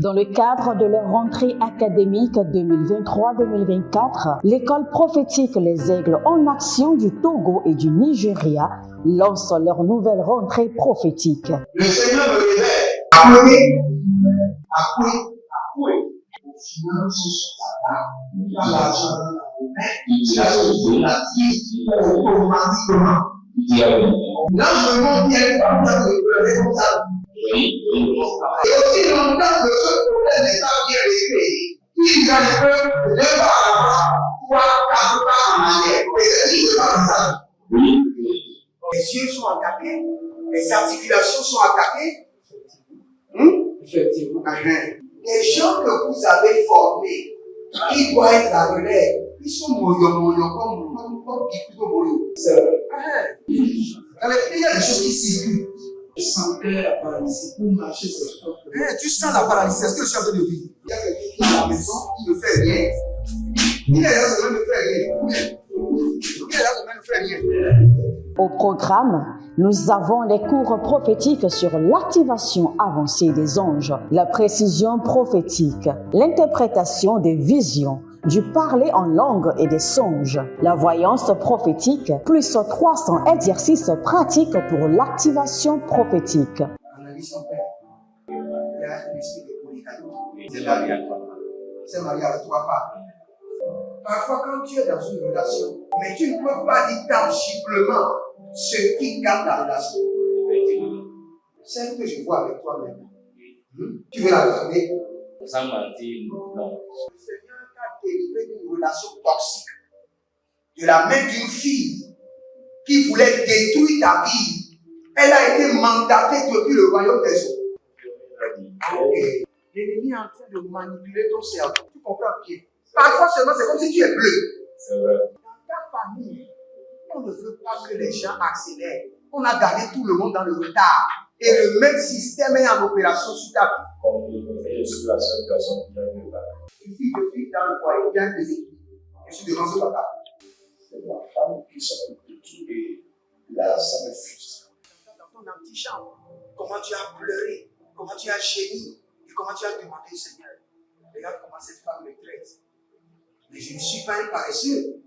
Dans le cadre de leur rentrée académique 2023-2024, l'école prophétique Les Aigles en Action du Togo et du Nigeria lance leur nouvelle rentrée prophétique. Le Seigneur me révèle, appelez. Au final, il a l'argent dans la main, il a sauvé la vie automatiquement. L'ange me vient comme ça, de pleurer comme ça. Et aussi longtemps que ce problème n'est pas bien réglé, il y a un peu de pas à l'avant, 3, 4 pas en arrière. Et c'est ce qui se passe ça. Les yeux sont attaqués, les articulations sont attaquées. Effectivement. Les gens que vous avez formés, qui doivent être la relève, ils sont moyo comme plutôt moyo. C'est vrai. Il y a des choses qui circulent. Je sentais la paralysie pour marcher sur ce corps. Tu sens la paralysie, c'est ce que je suis en train de dire. Il y a quelqu'un qui est à la maison, il ne fait rien. Il est là, ça ne fait rien. Il est là, ça ne fait rien. Au programme, nous avons les cours prophétiques sur l'activation avancée des anges, la précision prophétique, l'interprétation des visions, du parler en langue et des songes, la voyance prophétique, plus 300 exercices pratiques pour l'activation prophétique. Analyse ton père. Il y a un esprit de polygame. C'est marié à 3 femmes. C'est marié à 3 femmes. Parfois, quand tu es dans une relation, mais tu ne peux pas dire tangiblement ce qui garde la relation. Celle que je vois avec toi-même. Tu veux la garder? Sans mentir, non. Le Seigneur t'a délivré d'une relation toxique. De la main d'une fille qui voulait détruire ta vie. Elle a été mandatée depuis le royaume des eaux. Et l'ennemi est en train de manipuler ton cerveau. Tu comprends bien? Parfois seulement, c'est comme si tu es bleu. C'est vrai. Dans ta famille, on ne veut pas que les gens accélèrent. On a gardé tout le monde dans le retard. Et le même système est en opération sur ta vie. Je suis la seule personne qui a vu là. Une fille de fille dans le foyer, bien déséquilibrée. Je suis devant ce papa. C'est ma femme qui s'occupe de tout et là, ça me frustre. Dans ton antichambre, comment tu as pleuré, comment tu as gémi et comment tu as demandé au Seigneur. Regarde comment cette femme me traite. Mais je ne suis pas un paresseux.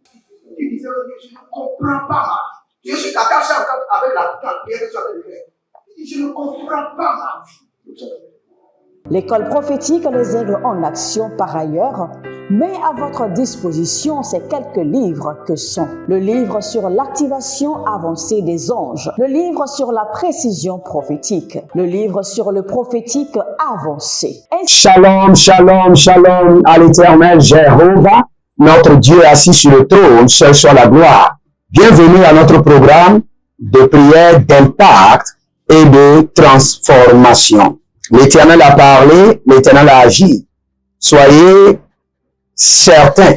Tu disais, je ne comprends pas ma vie. Je suis attaché avec la prière que tu as fait de faire. Je ne comprends pas ma vie. L'école prophétique Les Aigles en Action, par ailleurs, met à votre disposition ces quelques livres que sont le livre sur l'activation avancée des anges, le livre sur la précision prophétique, le livre sur le prophétique avancé. Shalom, shalom, shalom à l'Éternel Jéhovah, notre Dieu assis sur le trône, seul soit la gloire. Bienvenue à notre programme de prière d'impact et de transformation. L'Éternel a parlé, l'Éternel a agi. Soyez certains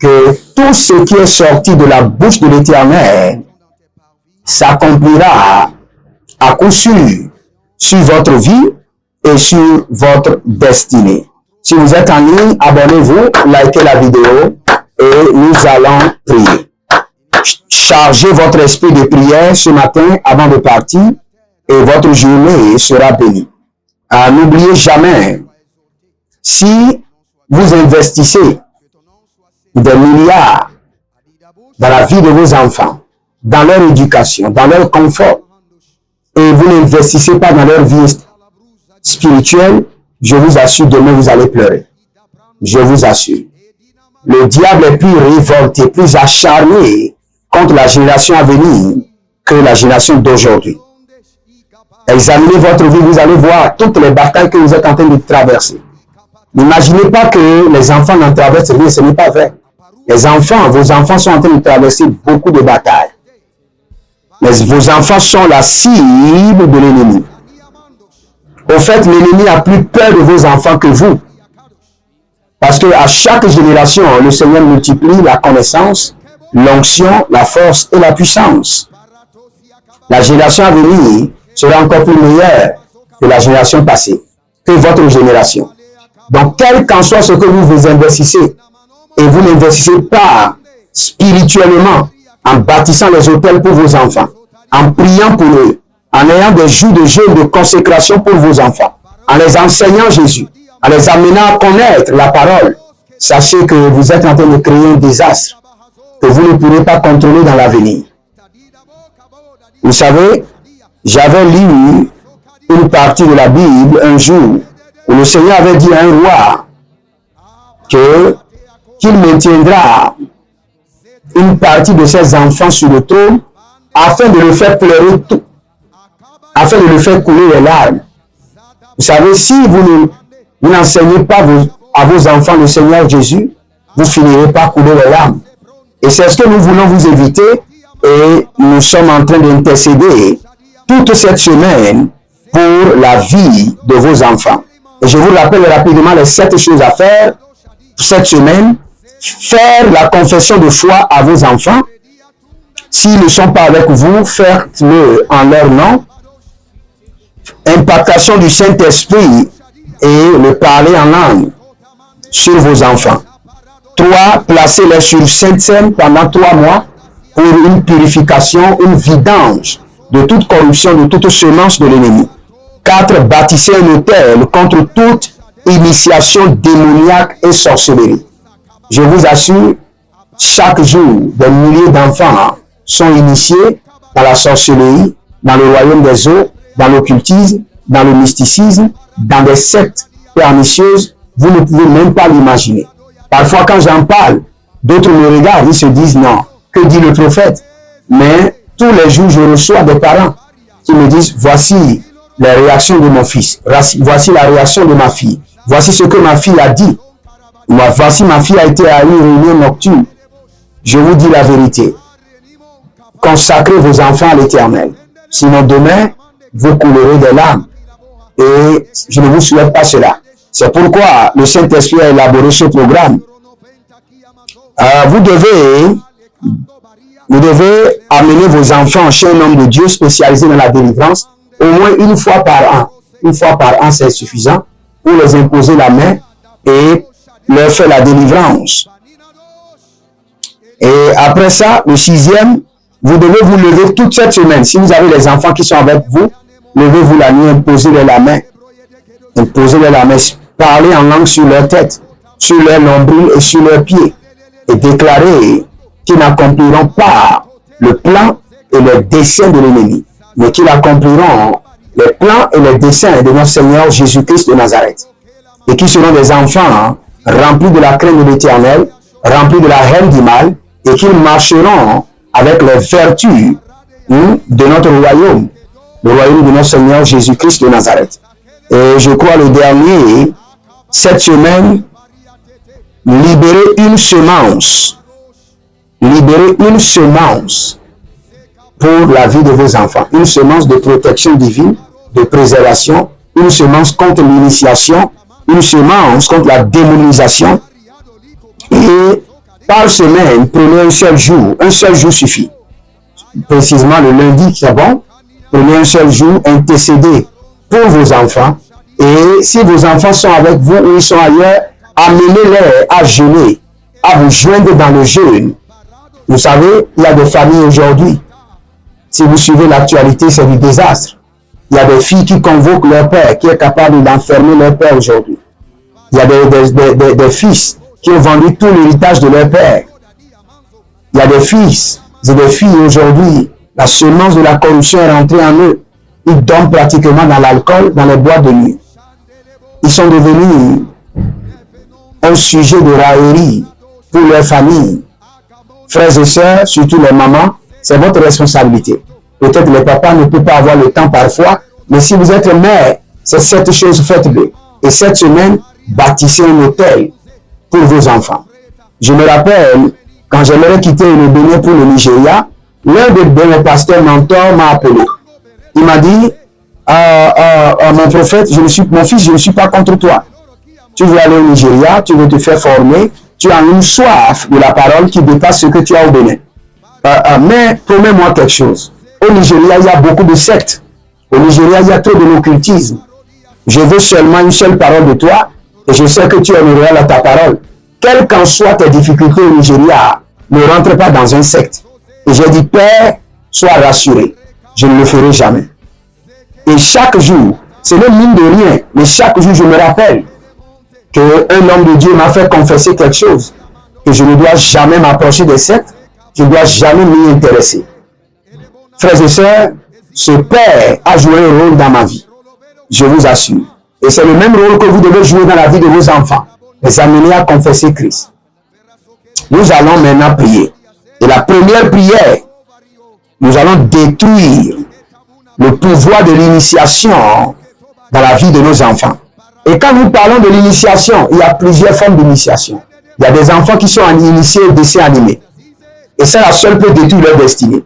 que tout ce qui est sorti de la bouche de l'Éternel s'accomplira à coup sûr sur votre vie et sur votre destinée. Si vous êtes en ligne, abonnez-vous, likez la vidéo et nous allons prier. Chargez votre esprit de prière ce matin avant de partir et votre journée sera bénie. N'oubliez jamais, si vous investissez des milliards dans la vie de vos enfants, dans leur éducation, dans leur confort, et vous n'investissez pas dans leur vie spirituelle, je vous assure, demain vous allez pleurer. Je vous assure. Le diable est plus révolté, plus acharné contre la génération à venir que la génération d'aujourd'hui. Examinez votre vie, vous allez voir toutes les batailles que vous êtes en train de traverser. N'imaginez pas que les enfants n'en traversent rien, ce n'est pas vrai. Les enfants, vos enfants sont en train de traverser beaucoup de batailles. Mais vos enfants sont la cible de l'ennemi. Au fait, l'ennemi a plus peur de vos enfants que vous. Parce que à chaque génération, le Seigneur multiplie la connaissance, l'onction, la force et la puissance. La génération à venir sera encore plus meilleure que la génération passée, que votre génération. Donc, quel qu'en soit ce que vous investissez, et vous n'investissez pas spirituellement, en bâtissant les hôtels pour vos enfants, en priant pour eux, en ayant des jours de jeûne de consécration pour vos enfants, en les enseignant Jésus, en les amenant à connaître la parole, sachez que vous êtes en train de créer un désastre que vous ne pourrez pas contrôler dans l'avenir. Vous savez, j'avais lu une partie de la Bible un jour où le Seigneur avait dit à un roi qu'il maintiendra une partie de ses enfants sur le trône afin de le faire pleurer tout, afin de le faire couler les larmes. Vous savez, si vous n'enseignez pas à vos enfants le Seigneur Jésus, vous finirez par couler les larmes. Et c'est ce que nous voulons vous éviter et nous sommes en train d'intercéder toute cette semaine pour la vie de vos enfants. Et je vous rappelle rapidement les 7 choses à faire cette semaine. Faire la confession de foi à vos enfants. S'ils ne sont pas avec vous, faites-le en leur nom. Impactation du Saint-Esprit et le parler en langue sur vos enfants. 3. Placez-les sur Sainte Seine pendant 3 mois pour une purification, une vidange de toute corruption, de toute semence de l'ennemi. 4. Bâtissez un autel contre toute initiation démoniaque et sorcellerie. Je vous assure, chaque jour, des milliers d'enfants sont initiés dans la sorcellerie, dans le royaume des eaux, dans l'occultisme, dans le mysticisme, dans des sectes pernicieuses. Vous ne pouvez même pas l'imaginer. Parfois, quand j'en parle, d'autres me regardent, ils se disent non, que dit le prophète? Mais tous les jours, je reçois des parents qui me disent, voici les réactions de mon fils, voici la réaction de ma fille, voici ce que ma fille a dit. Voici ma fille a été à une réunion nocturne. Je vous dis la vérité. Consacrez vos enfants à l'Éternel. Sinon demain, vous coulerez des larmes. Et je ne vous souhaite pas cela. C'est pourquoi le Saint-Esprit a élaboré ce programme. Vous devez amener vos enfants chez un homme de Dieu spécialisé dans la délivrance au moins une fois par an. Une fois par an, c'est suffisant pour les imposer la main et leur faire la délivrance. Et après ça, le 6e, vous devez vous lever toute cette semaine. Si vous avez les enfants qui sont avec vous, levez-vous la nuit, imposez-leur la main. Imposez-leur la main. Parlez en langue sur leur tête, sur leur nombril et sur leurs pieds. Et déclarez qu'ils n'accompliront pas le plan et le dessein de l'ennemi, mais qu'ils accompliront les plans et les desseins de notre Seigneur Jésus-Christ de Nazareth. Et qui seront des enfants remplis de la crainte de l'Éternel, remplis de la haine du mal, et qu'ils marcheront avec les vertus de notre royaume, le royaume de notre Seigneur Jésus-Christ de Nazareth. Et je crois le dernier, cette semaine, libérer une semence. Libérer une semence pour la vie de vos enfants. Une semence de protection divine, de préservation, une semence contre l'initiation, une semence contre la démonisation. Et par semaine, prenez un seul jour suffit. Précisément le lundi, c'est bon. Prenez un seul jour, intercédez pour vos enfants. Et si vos enfants sont avec vous ou ils sont ailleurs, amenez-les à jeûner, à vous joindre dans le jeûne. Vous savez, il y a des familles aujourd'hui. Si vous suivez l'actualité, c'est du désastre. Il y a des filles qui convoquent leur père, qui est capable d'enfermer leur père aujourd'hui. Il y a des fils qui ont vendu tout l'héritage de leur père. Il y a des fils et des filles aujourd'hui, la semence de la corruption est rentrée en eux. Ils dorment pratiquement dans l'alcool, dans les boîtes de nuit. Ils sont devenus un sujet de raillerie pour leur famille. Frères et sœurs, surtout les mamans, c'est votre responsabilité. Peut-être le papa ne peut pas avoir le temps parfois, mais si vous êtes mère, c'est cette chose, faites-le. Et cette semaine, bâtissez un hôtel pour vos enfants. Je me rappelle, quand j'aimerais quitter le Bénin pour le Nigeria, l'un de mes pasteurs mentors m'a appelé. Il m'a dit, mon prophète, mon fils, je ne suis pas contre toi. Tu veux aller au Nigeria, tu veux te faire former, tu as une soif de la parole qui dépasse ce que tu as au Bénin. Mais promets-moi quelque chose. Au Nigeria, il y a beaucoup de sectes. Au Nigeria, il y a trop de l'occultisme. Je veux seulement une seule parole de toi et je sais que tu es loyal à ta parole. Quelles qu'en soient tes difficultés au Nigeria, ne rentre pas dans un secte. Et j'ai dit, Père, sois rassuré. Je ne le ferai jamais. Et chaque jour, Ce n'est mine de rien, mais chaque jour, je me rappelle qu'un homme de Dieu m'a fait confesser quelque chose, que je ne dois jamais m'approcher des sectes, je ne dois jamais m'y intéresser. Frères et sœurs, ce père a joué un rôle dans ma vie, je vous assure. Et c'est le même rôle que vous devez jouer dans la vie de vos enfants, les amener à confesser Christ. Nous allons maintenant prier. Et la première prière, nous allons détruire le pouvoir de l'initiation dans la vie de nos enfants. Et quand nous parlons de l'initiation, il y a plusieurs formes d'initiation. Il y a des enfants qui sont initiés au dessin animé. Et ça, la seule peut détruire leur destinée.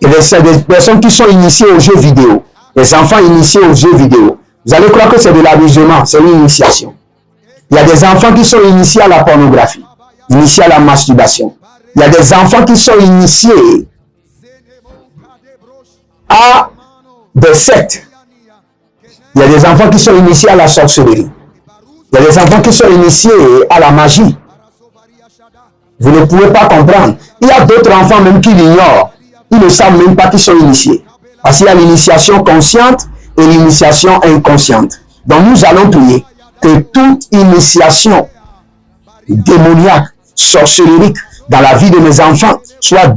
Et des personnes qui sont initiées aux jeux vidéo. Les enfants initiés aux jeux vidéo. Vous allez croire que c'est de l'amusement, c'est une initiation. Il y a des enfants qui sont initiés à la pornographie, initiés à la masturbation. Il y a des enfants qui sont initiés à des sectes. Il y a des enfants qui sont initiés à la sorcellerie. Il y a des enfants qui sont initiés à la magie. Vous ne pouvez pas comprendre. Il y a d'autres enfants même qui l'ignorent. Ils ne savent même pas qu'ils sont initiés. Parce qu'il y a l'initiation consciente et l'initiation inconsciente. Donc nous allons prier que toute initiation démoniaque, sorcellerique dans la vie de mes enfants soit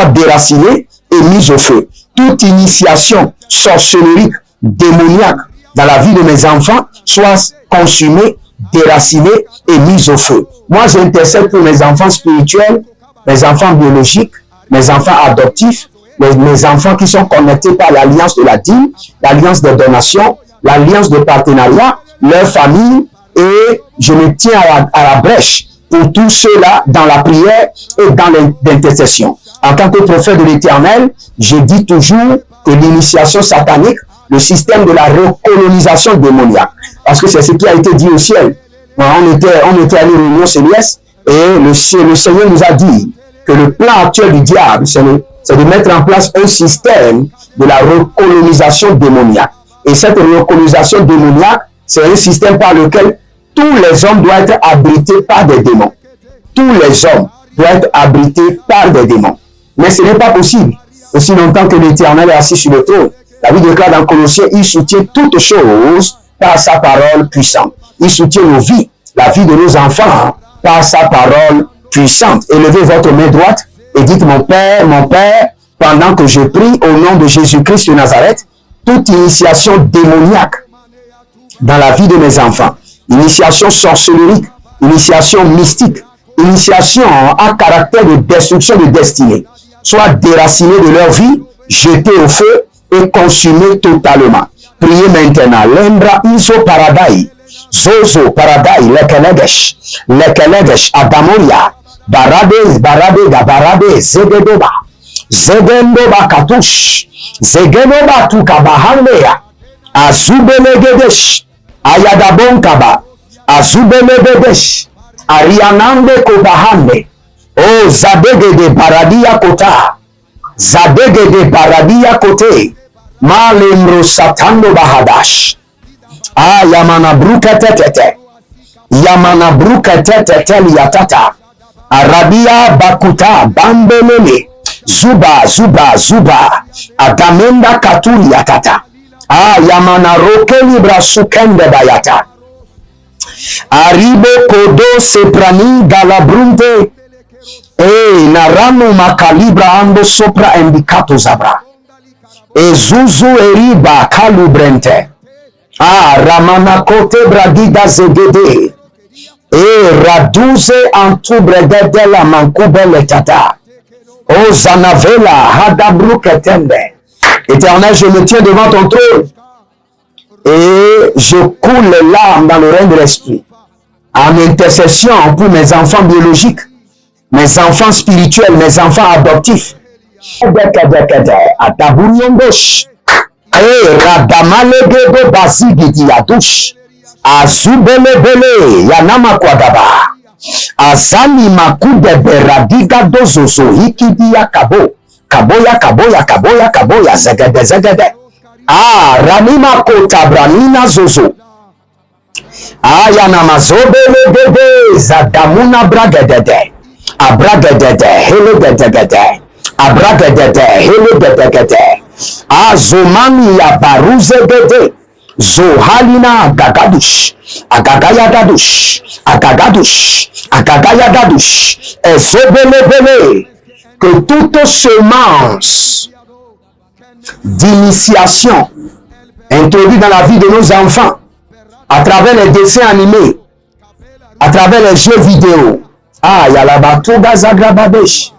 déracinée et mise au feu. Toute initiation sorcellerique, démoniaque dans la vie de mes enfants soit consumée, déracinée et mise au feu. Moi, j'intercède pour mes enfants spirituels, mes enfants biologiques, mes enfants adoptifs, mes enfants qui sont connectés par l'alliance de la dîme, l'alliance des donations, l'alliance de partenariat, leur famille, et je me tiens à la brèche pour tous ceux-là dans la prière et dans l'intercession. En tant que prophète de l'Éternel, je dis toujours que l'initiation satanique, le système de la recolonisation démoniaque, parce que c'est ce qui a été dit au ciel. On était allé réunion céleste et le Seigneur nous a dit que le plan actuel du diable, c'est de mettre en place un système de la recolonisation démoniaque. Et cette recolonisation démoniaque, c'est un système par lequel tous les hommes doivent être abrités par des démons. Tous les hommes doivent être abrités par des démons. Mais ce n'est pas possible. Aussi longtemps que l'Éternel est assis sur le trône. La Bible déclare dans Colossiens, il soutient toutes choses par sa parole puissante. Il soutient nos vies, la vie de nos enfants, par sa parole puissante. Élevez votre main droite et dites, mon Père, pendant que je prie au nom de Jésus-Christ de Nazareth, toute initiation démoniaque dans la vie de mes enfants, initiation sorcellerique, initiation mystique, initiation à caractère de destruction de destinée, soit déracinée de leur vie, jetée au feu et consumée totalement. Priez maintenant. Lembra iso paradai, zozo paradai, lekelegesh, adamoria, barade, zegendoba katush, zegenoba tukabahandea, azubelegedesh, ayadabonkaba, azubelegedesh, arianande kobahande, o zadegede baradia kota, zadegede baradia kote, malemro satando bahadash, yamana bruka tetete liatata, arabia bakuta bambelele, zuba, adamenda katuli yatata, yamana roke libra sukende bayata, aribo kodo seprani galabrunte, narano makalibra ando sopra indicato zabra, zuzu eriba kalubrente, ramana kote bradiga zegede, raduze antubregede la mankubele tata, zanavela hadabru ketende. Éternel, je me tiens devant ton trône et je coule les larmes dans le règne de l'esprit en intercession pour mes enfants biologiques, mes enfants spirituels, mes enfants adoptifs. Radamalegebo bazigidi yadush, azubelebele yanama kwadaba, azani makude beradiga dozozo hikidi ya kaboya zegede, ranima kota branina zozo, ayana mazobelebebe zadamuna bragedede, abragedede helegedegede, abragedede helegedegede, Azomani ya baruzegede. Zohalina gagadush. Agagayagadush. Agagadush. Agagayagadush. Ezobelebele. Que toute semence d'initiation introduite dans la vie de nos enfants, à travers les dessins animés, à travers les jeux vidéo. Ah, il y a la batuga zagrabadesh.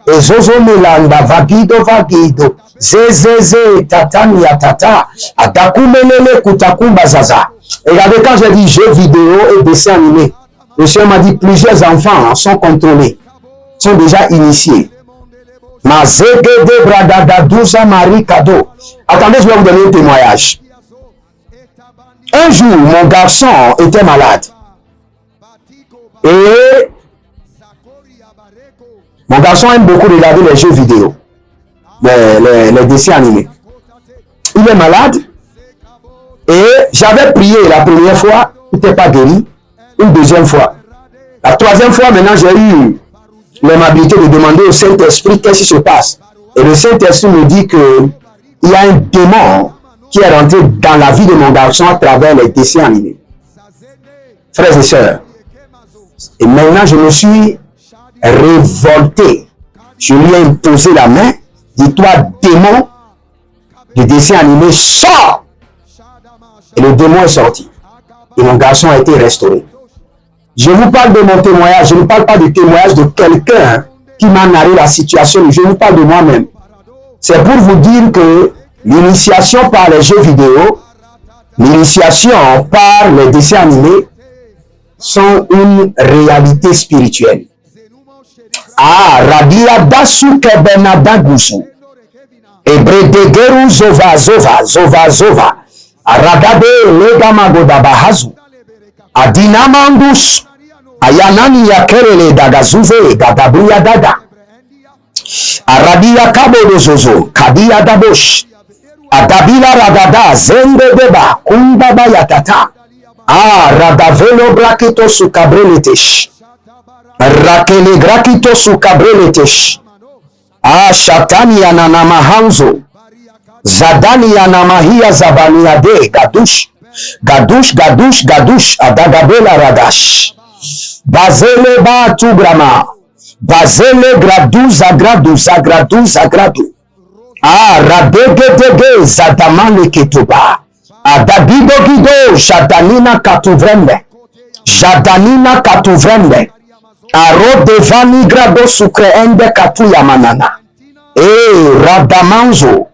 Et zozo melanda vagido vagido. Zezeze tatani ya tata. Atakumelele kutakumba zaza. Regardez, quand j'ai dit jeux vidéo et dessins animés, le Seigneur m'a dit plusieurs enfants sont contrôlés, sont déjà initiés. Mazegede bradadadusa Marie Kado. Attendez, je vais vous donner un témoignage. Un jour, mon garçon était malade. Et mon garçon aime beaucoup regarder les jeux vidéo, les dessins animés. Il est malade. Et j'avais prié la première fois, il n'était pas guéri. Une deuxième fois. La troisième fois, maintenant, j'ai eu l'amabilité de demander au Saint-Esprit qu'est-ce qui se passe. Et le Saint-Esprit me dit qu'il y a un démon qui est rentré dans la vie de mon garçon à travers les dessins animés. Frères et sœurs, et maintenant je me suis révolté. Je lui ai imposé la main. Dis-toi, démon du dessin animé, sors! Et le démon est sorti. Et mon garçon a été restauré. Je vous parle de mon témoignage. Je ne parle pas du témoignage de quelqu'un qui m'a narré la situation. Je vous parle de moi-même. C'est pour vous dire que l'initiation par les jeux vidéo, l'initiation par les dessins animés sont une réalité spirituelle. Ah, Radia Dasu Kebena Dagusu. Ebredegeru Zova Zova Zova Zova. Aragade Legamagoda Bahazu. Adinamandus. Ayanani ya kerele dagazuve gadabuya dada. Aradia kabo zozo kadia dabosh. Adabila radada zende deba kumbaba yatata. Ah, radavelo brakito sukabreletesh. Rakele grakito sukabreletesh. Ah, shatani yananamahanzo. Zadani yanamahia zabaniade gadush. Gadush, gadush, gadush. Adagabela radash. Bazele ba tugrama. Bazele gradu zagradu zagradu zagradu. Ah, radegedege zadamane ketuba. Adagido gido jadanina katuvrembe. Jadanina katuvrembe. Arodevani grado sukreende katuya manana. Radamanzo.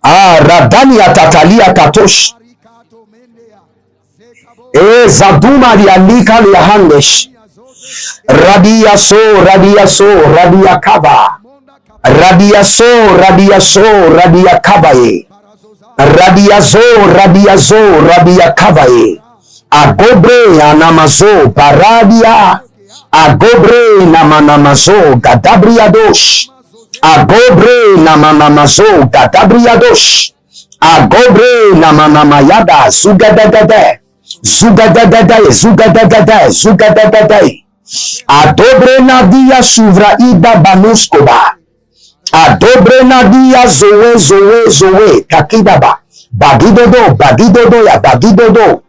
Ah, radani atatalia katosh. Zaduma lialika liahandesh. Radiaso, radiaso, radiakaba. Radiaso, radiaso, radiakabaye. Radiazo, radiazo, radiakabaye. Agobre anamazo, baradia. Agobre namanamazo, gadabriadosh. Agobre namanamazo, gadabriadosh. Agobre namanamayada, zugadagade. Zugadagade, zugadagade, zugadagade. Adobre nadia suvra ida banuskoba. Adobre nadia zoe zoe zoe kakidaba. Bagidodo, bagidodo ya bagidodo.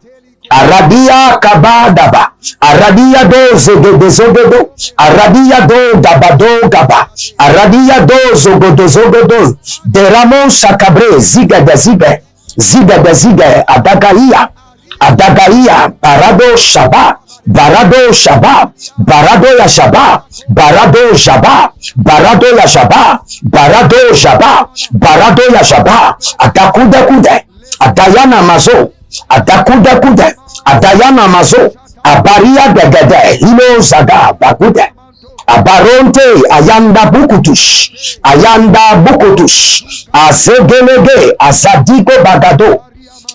Aradia kabadaba. Aradia do zogodo zogodo. Aradia do dabado gaba. Aradia do zogodo zogodo. Deramo sakabre zigada ziga. Zigada ziga adagaia. Adagaia barado shaba. Barado shaba. Barado ya shaba. Barado shaba. Barado ya shaba. Barado shaba. Barado ya shaba. Atakuda kude. Atayana mazo. Atakuda kude. Atayana mazo. Abaria degede. Hilo zaga bakude. Abaronte ayanda bukutush. Ayanda bukutush. Azegelege. Azadigo bagado.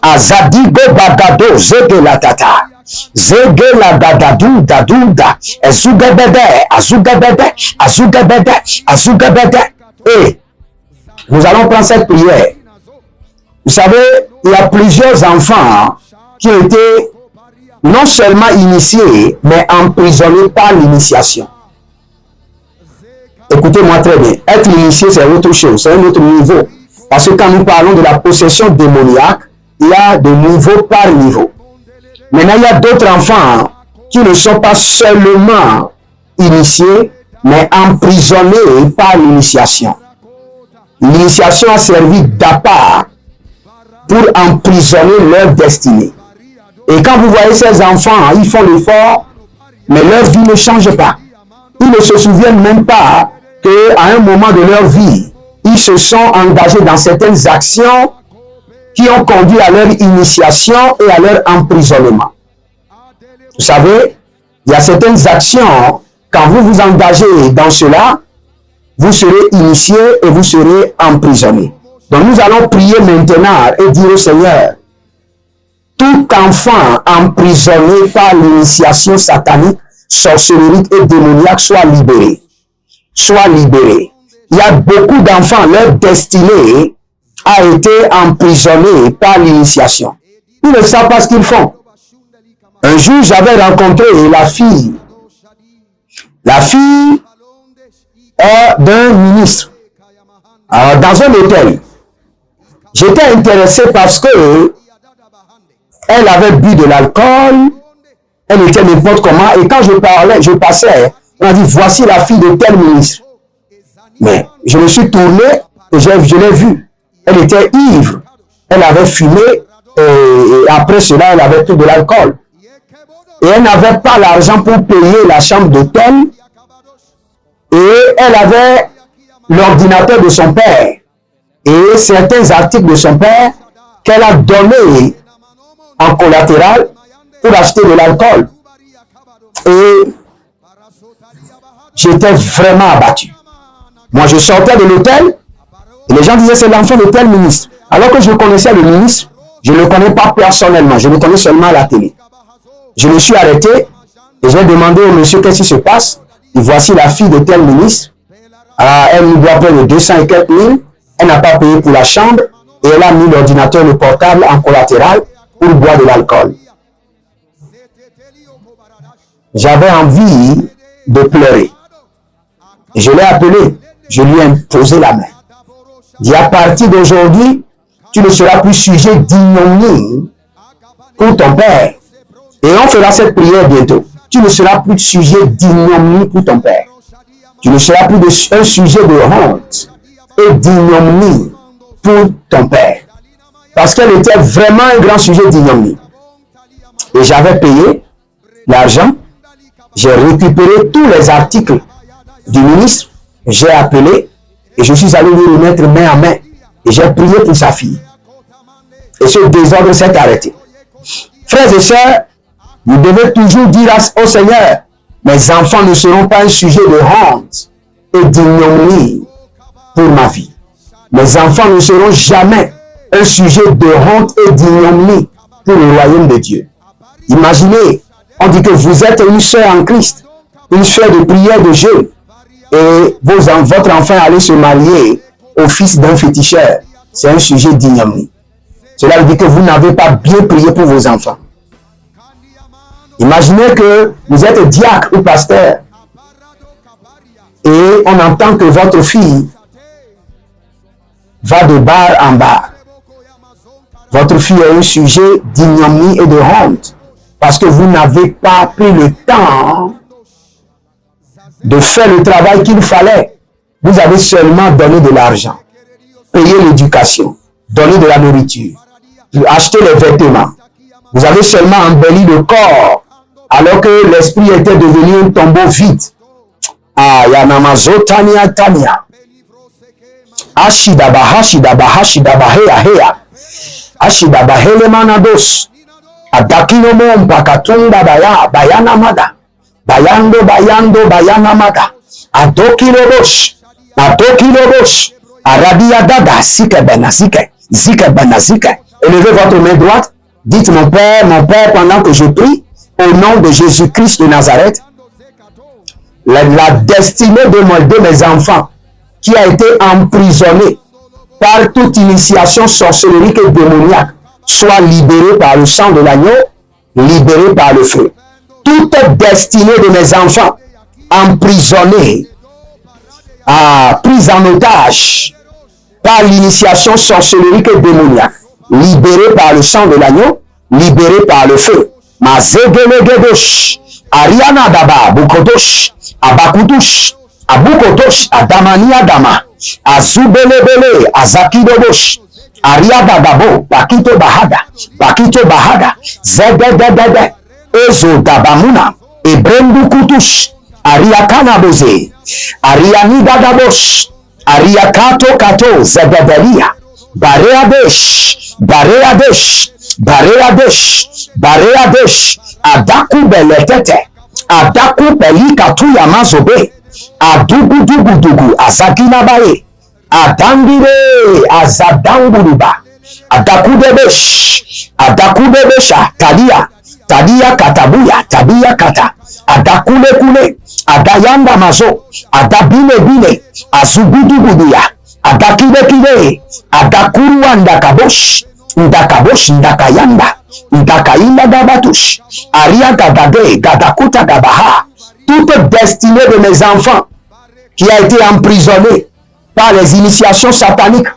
Azadigo bagado. Zegela tata. Zegela dadadu daduda. Azugabede. Azugabede. Azugabede. Azugabede. Et nous allons prendre cette prière. Vous savez, il y a plusieurs enfants qui ont été non seulement initiés, mais emprisonnés par l'initiation. Écoutez-moi très bien. Être initié, c'est autre chose, c'est un autre niveau. Parce que quand nous parlons de la possession démoniaque, il y a de niveau par niveau. Maintenant, il y a d'autres enfants qui ne sont pas seulement initiés, mais emprisonnés par l'initiation. L'initiation a servi d'appât pour emprisonner leur destinée. Et quand vous voyez ces enfants, ils font l'effort, mais leur vie ne change pas. Ils ne se souviennent même pas qu'à un moment de leur vie, ils se sont engagés dans certaines actions qui ont conduit à leur initiation et à leur emprisonnement. Vous savez, il y a certaines actions, quand vous vous engagez dans cela, vous serez initié et vous serez emprisonné. Donc nous allons prier maintenant et dire au Seigneur, tout enfant emprisonné par l'initiation satanique, sorcellerie et démoniaque soit libéré. Soit libéré. Il y a beaucoup d'enfants, leur destinée a été emprisonnée par l'initiation. Ils ne savent pas ce qu'ils font. Un jour, j'avais rencontré la fille d'un ministre dans un hôtel. J'étais intéressé parce que elle avait bu de l'alcool, elle était n'importe comment, et quand je passais, on a dit, voici la fille de tel ministre. Mais je me suis tourné et je l'ai vue. Elle était ivre, elle avait fumé, et après cela, elle avait pris de l'alcool. Et elle n'avait pas l'argent pour payer la chambre d'hôtel, et elle avait l'ordinateur de son père, et certains articles de son père qu'elle a donnés en collatéral pour acheter de l'alcool. Et j'étais vraiment abattu. Moi, je sortais de l'hôtel et les gens disaient c'est l'enfant de tel ministre. Alors que je connaissais le ministre, je ne le connais pas personnellement, je le connais seulement à la télé. Je me suis arrêté et j'ai demandé au monsieur qu'est-ce qui se passe. Et voici la fille de tel ministre. Elle nous doit près de 200 et quelques mille. Elle n'a pas payé pour la chambre et elle a mis l'ordinateur, le portable en collatéral pour boire de l'alcool. J'avais envie de pleurer. Et je l'ai appelé, je lui ai imposé la main. Dit à partir d'aujourd'hui, tu ne seras plus sujet d'ignominie pour ton père. Et on fera cette prière bientôt. Tu ne seras plus sujet d'ignominie pour ton père. Tu ne seras plus un sujet de honte et d'ignominie pour ton père. Parce qu'elle était vraiment un grand sujet d'ignominie. Et j'avais payé l'argent. J'ai récupéré tous les articles du ministre. J'ai appelé et je suis allé lui remettre main à main. Et j'ai prié pour sa fille. Et ce désordre s'est arrêté. Frères et sœurs, vous devez toujours dire au Seigneur, mes enfants ne seront pas un sujet de honte et d'ignominie pour ma vie. Mes enfants ne seront jamais un sujet de honte et d'ignominie pour le royaume de Dieu. Imaginez, on dit que vous êtes une sœur en Christ, une sœur de prière de jeûne, et votre enfant allait se marier au fils d'un féticheur. C'est un sujet d'ignominie. Cela veut dire que vous n'avez pas bien prié pour vos enfants. Imaginez que vous êtes diacre ou pasteur et on entend que votre fille va de bar en bar. Votre fille est un sujet d'ignominie et de honte parce que vous n'avez pas pris le temps de faire le travail qu'il fallait. Vous avez seulement donné de l'argent, payé l'éducation, donné de la nourriture, acheté les vêtements. Vous avez seulement embelli le corps alors que l'esprit était devenu un tombeau vide. Yanamazotania Tania. Ashidaba Hashidaba Hashidaba Hea Hea. Ashidaba Hele Manados. Adakino Momba Katumba Baya Bayana Mada. Bayando Bayando Bayana Mada. Adokilobosh. Adokilobosh. Aradia Dada Sike Benazike. Zike Benazike. Élevez votre main droite. Dites mon Père, pendant que je prie, au nom de Jésus-Christ de Nazareth, la destinée de mes enfants qui a été emprisonnée par toute initiation sorcellerique et démoniaque soit libérée par le sang de l'agneau, libérée par le feu. Toute destinée de mes enfants emprisonnée pris en otage par l'initiation sorcellerique et démoniaque, libéré par le sang de l'agneau, libéré par le feu. Mazegelegedosh, Ariana Daba, Bukodosh, Abakudush, Abukodosh, Adamani Adama, Azubelebele, Azakidobosh, Ariada Dabo, Bakito Bahada, Zedededede, Ezo Dabamuna, Ebrendu Kutush, Ariakana Boze, Arianida Dabosh, Ariakato Kato, Zededelia, Bareadesh, Adaku Beletete, Adaku Belikatu Yamazobe, Adugu, Azakina Bae, Adambire, Azadanguruba, Adaku Debesha, Tadia Katabuya, Tabia Kata, Adakule, Adayanda Mazo, Adabile, Azubudubuduya, Adakide, Adakuru Ndakabosh, Ndakayanda, Ndakainda Gabatush, Aria Gagade, Gadakuta Gabaha, toute destinée de mes enfants qui a été emprisonnée par les initiations sataniques,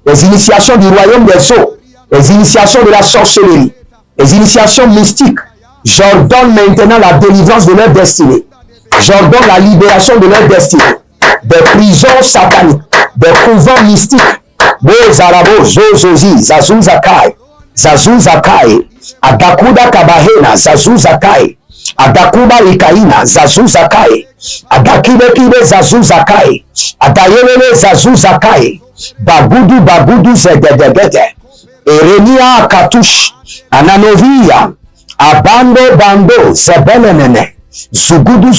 les initiations du royaume des eaux, les initiations de la sorcellerie, les initiations mystiques, j'ordonne maintenant la délivrance de leur destinée. J'ordonne la libération de leur destinée. Des prisons sataniques, des couvents mystiques. Bozarabo, Zozozi, Zazuzakai, Adakuda Kabahena, Zazuzakai, Adakuba Ikaina, Zazuzakai, Adakibekide, Zazuzakai, Adayelele, Zazuzakai, Bagudu, Zedegede, Erenia Katush, Ananovia, Bando, Zebelenene, Zugudu,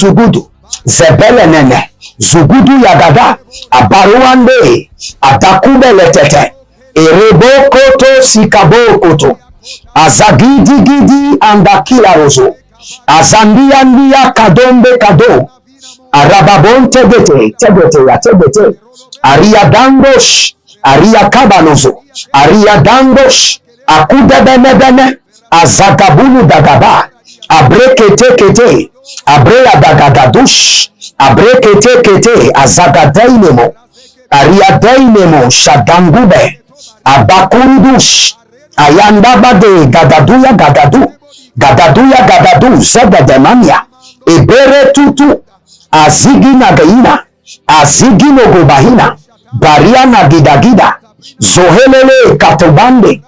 Zebelenene, Zugudu Yagada, Abaruande, Adakube Letete, Erebo Koto Sikabo Koto, Azagidi Andakila Rozo, Azandia Kadombe Kado, Arababon Tebete, Aria Dangosh, Aria Kabanozo, Aria Dangosh, Akuda Bene, Azagabulu Dagaba, Abrekete, Abrea Dagadadush, Abrekete, Azagadainemo, Aria Dainemo, Shadangube, Abakurudush, Ayanda Bade, Gadaduya, Zebedemania, Ebere Tutu, Azigina Gaina, Azigino Gobahina, Bariana Gidagida, Zohelele Katobande,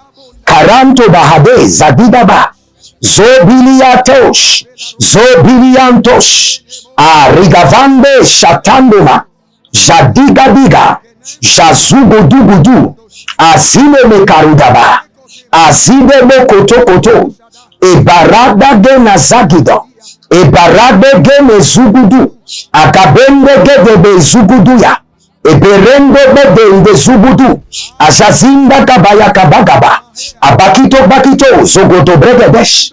Karanto Bahade, Zadidaba, Zobiliantosh, Rigavande Shatandoma, Jadiga, Jazugudugudu, Azine Mekarudaba, Azine Mokotokoto, Ebarada Gena Zagido, Ebarade Gene Zugudu, Akabende Gede Zuguduya, Eberende Bede Zugudu, Azazinda Kabaya Kabagaba, Bakito, Zogodo Bregedesh,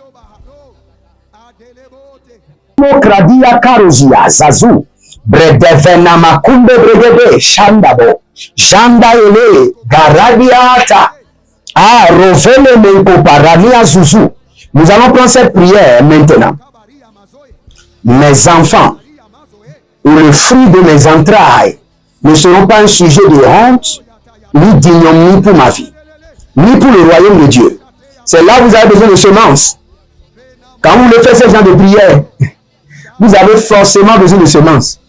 Mokradia Karozia, Zazu, Bredevena Makumbe Bregede, Shandabo, Janda Ele, Garadiata, Rovele Menko Parania Zuzu. Nous allons prendre cette prière maintenant. Mes enfants, ou le fruit de mes entrailles, ne seront pas un sujet de honte, ni d'ignominie pour ma vie, ni pour le royaume de Dieu. C'est là où vous avez besoin de semences. Quand vous faites ce genre de prière, vous avez forcément besoin de semences.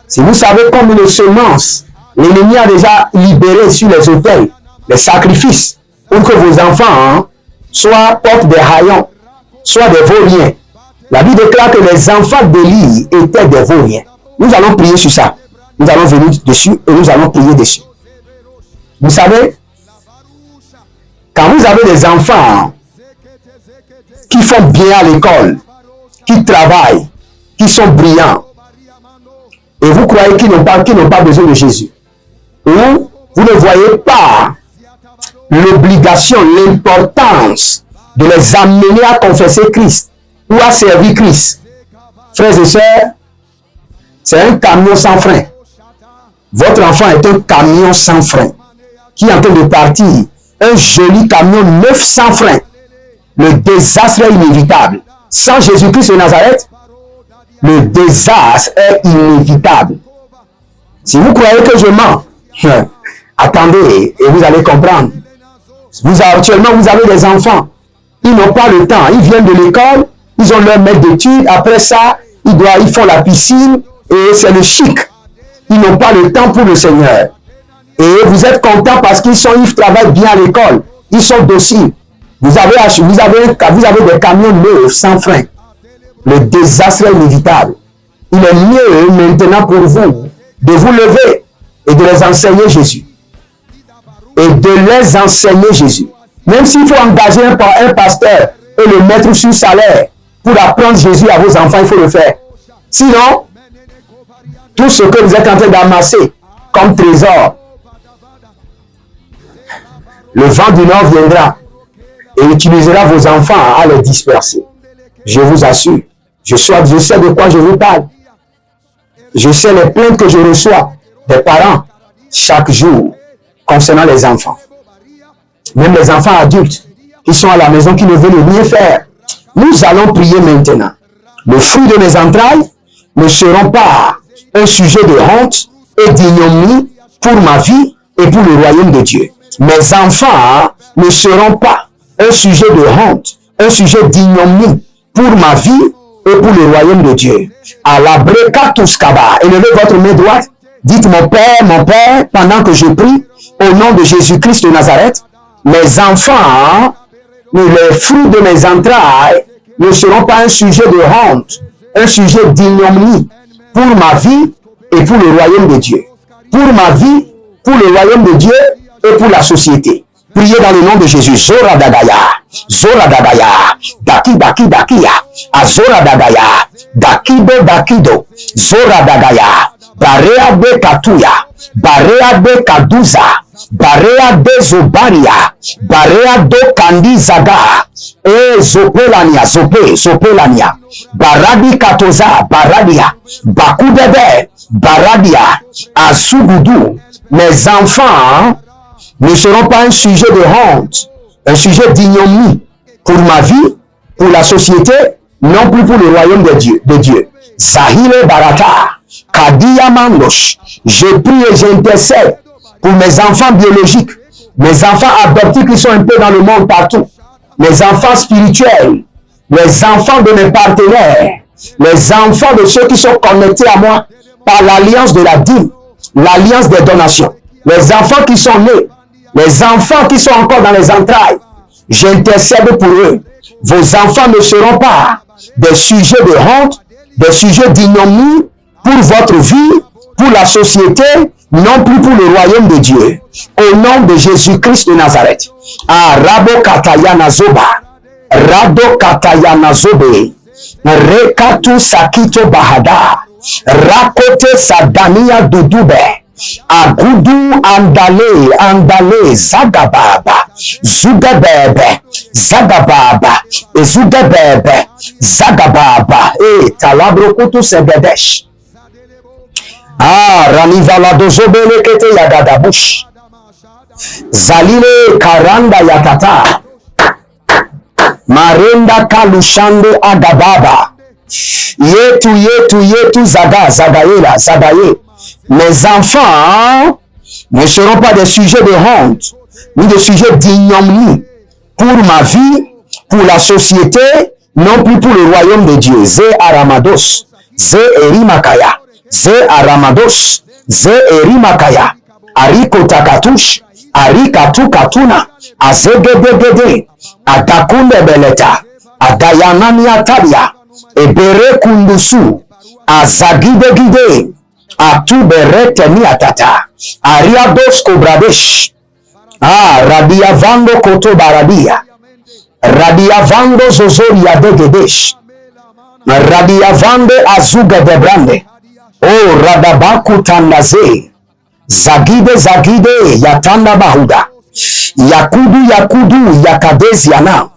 Si vous savez combien de semences l'ennemi a déjà libéré sur les autels, les sacrifices, pour que vos enfants soit portent des haillons, soit des vauriens. La Bible déclare que les enfants d'Élie étaient des vauriens. Nous allons prier sur ça. Nous allons venir dessus et nous allons prier dessus. Vous savez, quand vous avez des enfants qui font bien à l'école, qui travaillent, qui sont brillants, et vous croyez qu'ils n'ont pas besoin de Jésus, ou vous ne voyez pas l'obligation, l'importance de les amener à confesser Christ ou à servir Christ. Frères et sœurs, c'est un camion sans frein. Votre enfant est un camion sans frein qui est en train de partir. Un joli camion neuf sans frein. Le désastre est inévitable. Sans Jésus-Christ de Nazareth, le désastre est inévitable. Si vous croyez que je mens, attendez et vous allez comprendre. Actuellement, vous avez des enfants. Ils n'ont pas le temps. Ils viennent de l'école, ils ont leur maître d'études. Après ça, ils font la piscine et c'est le chic. Ils n'ont pas le temps pour le Seigneur. Et vous êtes content parce ils travaillent bien à l'école. Ils sont dociles. Vous avez des camions neufs sans frein. Le désastre est inévitable. Il est mieux maintenant pour vous de vous lever et de les enseigner Jésus. Et de les enseigner Jésus. Même s'il faut engager un pasteur et le mettre sous salaire pour apprendre Jésus à vos enfants, il faut le faire. Sinon, tout ce que vous êtes en train d'amasser comme trésor, le vent du Nord viendra et utilisera vos enfants à les disperser. Je vous assure, je sais de quoi je vous parle. Je sais les plaintes que je reçois des parents chaque jour concernant les enfants. Même les enfants adultes qui sont à la maison, qui ne veulent rien faire. Nous allons prier maintenant. Le fruit de mes entrailles ne seront pas un sujet de honte et d'ignominie pour ma vie et pour le royaume de Dieu. Mes enfants ne seront pas un sujet de honte, un sujet d'ignominie pour ma vie et pour le royaume de Dieu. À la breka tuskaba, élevez votre main droite, dites mon Père, pendant que je prie, au nom de Jésus-Christ de Nazareth, mes enfants, les fruits de mes entrailles ne seront pas un sujet de honte, un sujet d'ignominie pour ma vie et pour le royaume de Dieu. Pour ma vie, pour le royaume de Dieu et pour la société. Priez dans le nom de Jésus. Zora Dagaya, Daki Daki Dakia, Azora Dagaya, Dakido, Zora Dagaya, Barea de Katuya, Barea de Kaduza, Barea de Zobaria, Barea de Kandizaga, Zopelania, Baradi Katoza, Baradia, Bakudebe, Baradia, Asugudu. Mes enfants ne seront pas un sujet de honte, un sujet d'ignominie pour ma vie, pour la société, non plus pour le royaume de Dieu. Zahile Barata, Kadia Mandosh, je prie et j'intercède pour mes enfants biologiques, mes enfants adoptifs qui sont un peu dans le monde partout, mes enfants spirituels, les enfants de mes partenaires, les enfants de ceux qui sont connectés à moi par l'alliance de la dîme, l'alliance des donations, les enfants qui sont nés, les enfants qui sont encore dans les entrailles, j'intercède pour eux. Vos enfants ne seront pas des sujets de honte, des sujets d'ignominie pour votre vie, pour la société, non plus pour le royaume de Dieu. Au nom de Jésus-Christ de Nazareth. Rabo Katayana Zoba, Rado Katayana Zobe, Rekatu Sakito Bahada, Rakote Sadania Dudube, Agudu Andale, Zagababa, Zugabebe, Zagababa, Talabrokutu Segedesh. Ranivala dozobele kete yagadabush. Zalile karanda yatata. Marenda kalushande agababa. Yetu zagaye. Mes enfants ne seront pas des sujets de honte, ni des sujets d'ignominie pour ma vie, pour la société, non plus pour le royaume de Dieu. Ze aramados, ze erimakaya, ze aramados, ze erimakaya, ariko takatush, arikatu katuna, azegedegede, adakunde beleta, adayanani atalia, ebere kundusu, azagidegide, atubere ni atata, ariados kobradesh, radiavando koto baradia, radiavando zozoria degedesh, radiavande azuga de brande, radabaku tandaze, zagide yatanda bahuda, yakudu yakadezi yana,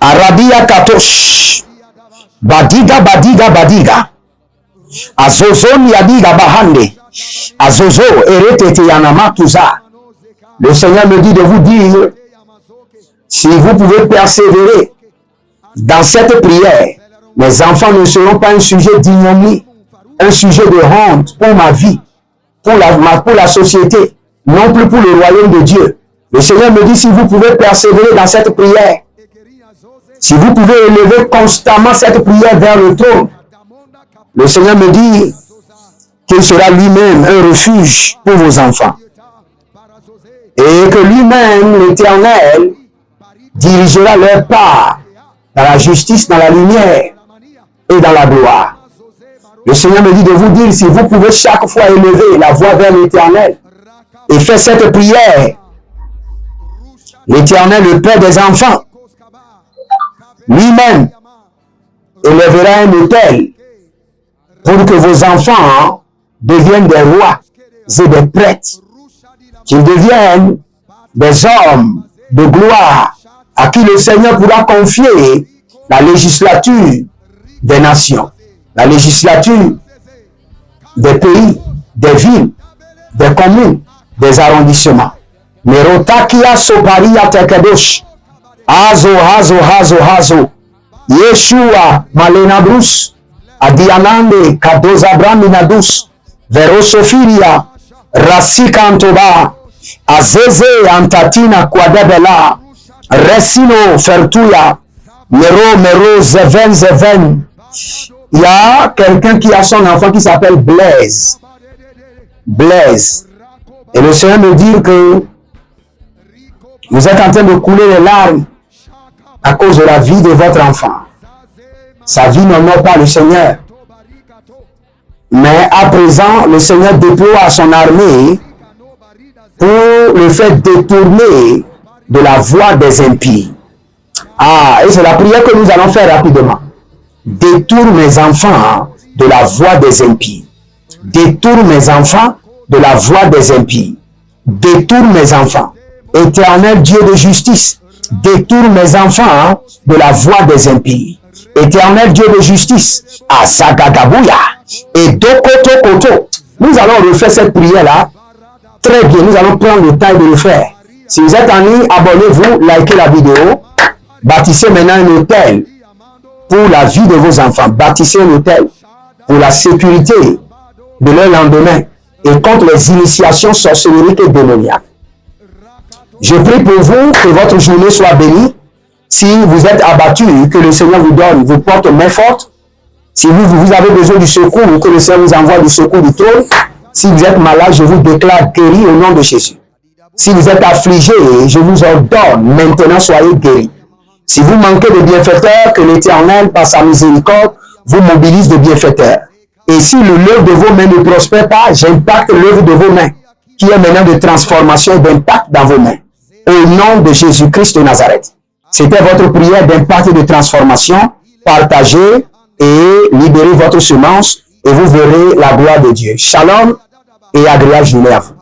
aradia katosh, badiga, azozon yadiga bahande, azozo eretete yanamatuza. Le Seigneur me dit de vous dire, si vous pouvez persévérer dans cette prière, mes enfants ne seront pas un sujet d'ignominie un sujet de honte pour ma vie, pour la société, non plus pour le royaume de Dieu. Le Seigneur me dit, si vous pouvez persévérer dans cette prière, si vous pouvez élever constamment cette prière vers le trône, le Seigneur me dit qu'il sera lui-même un refuge pour vos enfants. Et que lui-même, l'Éternel, dirigera leur part dans la justice, dans la lumière et dans la gloire. Le Seigneur me dit de vous dire, si vous pouvez chaque fois élever la voix vers l'Éternel et faire cette prière, l'Éternel, le Père des enfants, lui-même élèvera un autel pour que vos enfants deviennent des rois et des prêtres, qu'ils deviennent des hommes de gloire à qui le Seigneur pourra confier la législature des nations, la législature des pays, des villes, des communes, des arrondissements. Merotakia soparia tekedosh. Hazo, hazo, hazo, hazo. Yeshua malenabrus. Adianande kadozabraminadus. Verosofiria. Rasikantoba. Azeze antatina kwadebela. Resino fertuya. Mero, zeven. Il y a quelqu'un qui a son enfant qui s'appelle Blaise. Et le Seigneur me dit que vous êtes en train de couler les larmes à cause de la vie de votre enfant. Sa vie n'honore pas le Seigneur. Mais à présent, le Seigneur déploie son armée pour le faire détourner de la voie des impies. Et c'est la prière que nous allons faire rapidement. Détourne mes enfants de la voie des impies. Détourne mes enfants de la voie des impies. Détourne mes enfants. Éternel Dieu de justice, détourne mes enfants de la voie des impies. Éternel Dieu de justice, Azagagabouya et Dokoto. Nous allons refaire cette prière-là. Très bien, nous allons prendre le temps de le faire. Si vous êtes en ligne, abonnez-vous, likez la vidéo. Bâtissez maintenant un hôtel pour la vie de vos enfants. Bâtissez un hôtel pour la sécurité de leur lendemain et contre les initiations sorcelleriques et démoniaques. Je prie pour vous que votre journée soit bénie. Si vous êtes abattu, que le Seigneur vous donne, vous porte main forte. Si vous avez besoin du secours, que le Seigneur vous envoie du secours du trône. Si vous êtes malade, je vous déclare guéri au nom de Jésus. Si vous êtes affligé, je vous ordonne, maintenant soyez guéris. Si vous manquez de bienfaiteurs, que l'Éternel, par sa miséricorde, vous mobilise de bienfaiteurs. Et si l'œuvre de vos mains ne prospère pas, j'impacte l'œuvre de vos mains, qui est maintenant de transformation et d'impact dans vos mains. Au nom de Jésus-Christ de Nazareth. C'était votre prière d'impact et de transformation. Partagez et libérez votre semence et vous verrez la gloire de Dieu. Shalom et agréable journée à vous.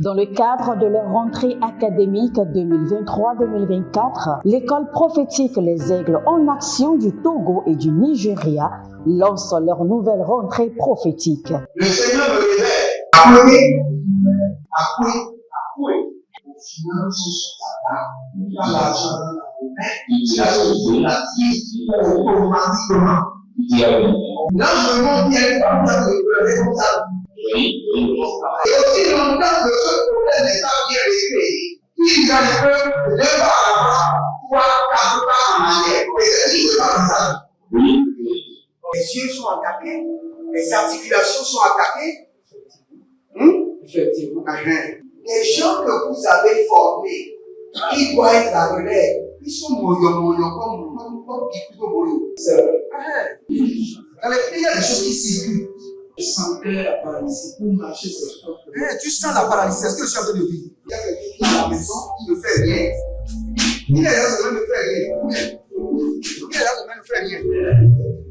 Dans le cadre de leur rentrée académique 2023-2024, l'école prophétique Les Aigles en Action du Togo et du Nigeria lance leur nouvelle rentrée prophétique. Le Seigneur me révèle. Appuyez. Finance il a l'argent dans la main, il a sauvé la vie automatiquement. Là, je monte bien comme ça, je peux comme ça. Et aussi longtemps que ce problème n'est pas bien réglé, il y a deux pas à l'avant, 3, 4 pas en arrière. Et c'est pas ça. Les yeux sont attaqués, les articulations sont attaquées. Effectivement. Les gens que vous avez formés, qui doivent être la relève, ils sont comme plutôt moyo. C'est vrai. Dans les pays, il y a des choses qui circulent. Je sentais la paralysie pour marcher sur ce sport. Tu sens la paralysie, c'est ce que je suis en train de dire. Il y a quelqu'un qui est à la maison, qui ne fait rien. Il est là, ça ne fait rien. Il est là, ça ne fait rien.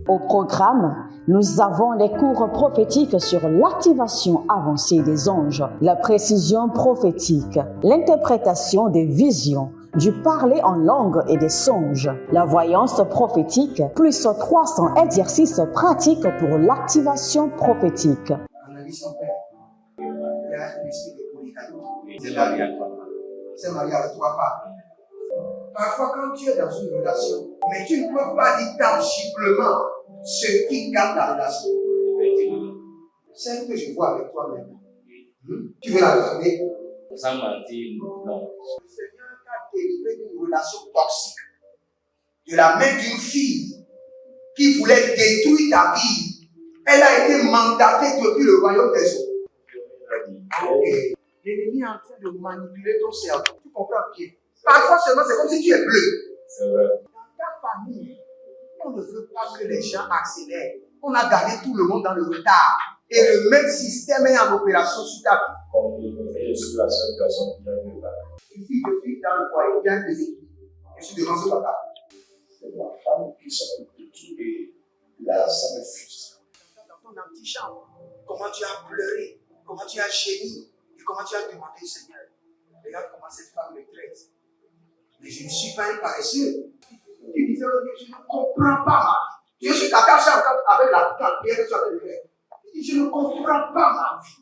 Au programme, nous avons les cours prophétiques sur l'activation avancée des anges, la précision prophétique, l'interprétation des visions, du parler en langue et des songes, la voyance prophétique, plus 300 exercices pratiques pour l'activation prophétique. Analyse son père. Il y a un esprit de polygamie. C'est marié à toi. C'est marié à toi, pas. Parfois, quand tu es dans une relation, mais tu ne peux pas dire tangiblement ce qui garde la relation. Celle que je vois avec toi maintenant. Tu veux la regarder? Sans mentir, non. Le Seigneur t'a délivré d'une relation toxique. De la main d'une fille qui voulait détruire ta vie. Elle a été mandatée depuis le royaume des eaux. Et l'ennemi est en train de manipuler ton cerveau. Tu comprends bien? Parfois seulement, c'est comme si tu es bleu. C'est vrai. Dans ta famille, on ne veut pas que les gens accélèrent. On a gardé tout le monde dans le retard. Et le même système est en opération sur ta vie. Comme je suis la seule personne qui a vu ça. Une fille de fille dans le foyer, bien déséquilibrée. Je suis devant ce papa. C'est ma femme qui s'occupe de tout et là, ça me frustre. Dans ton antichambre, comment tu as pleuré, comment tu as gémi et comment tu as demandé, Seigneur, regarde comment cette femme me traite. Mais je ne suis pas un paresseux. Tu disais, je ne comprends pas ma vie. Je suis attaché avec la prière que tu as fait de faire. Je ne comprends pas ma vie.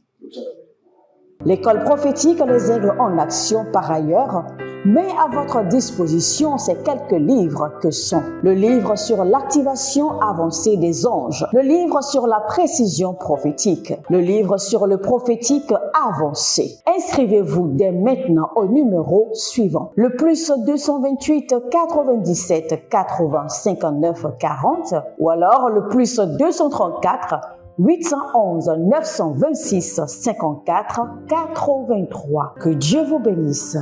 L'école prophétique Les Aigles en Action, par ailleurs, met à votre disposition ces quelques livres que sont le livre sur l'activation avancée des anges, le livre sur la précision prophétique, le livre sur le prophétique avancé. Inscrivez-vous dès maintenant au numéro suivant, le plus 228 97 80 59 40 ou alors le plus 234 811 926 54 83. Que Dieu vous bénisse.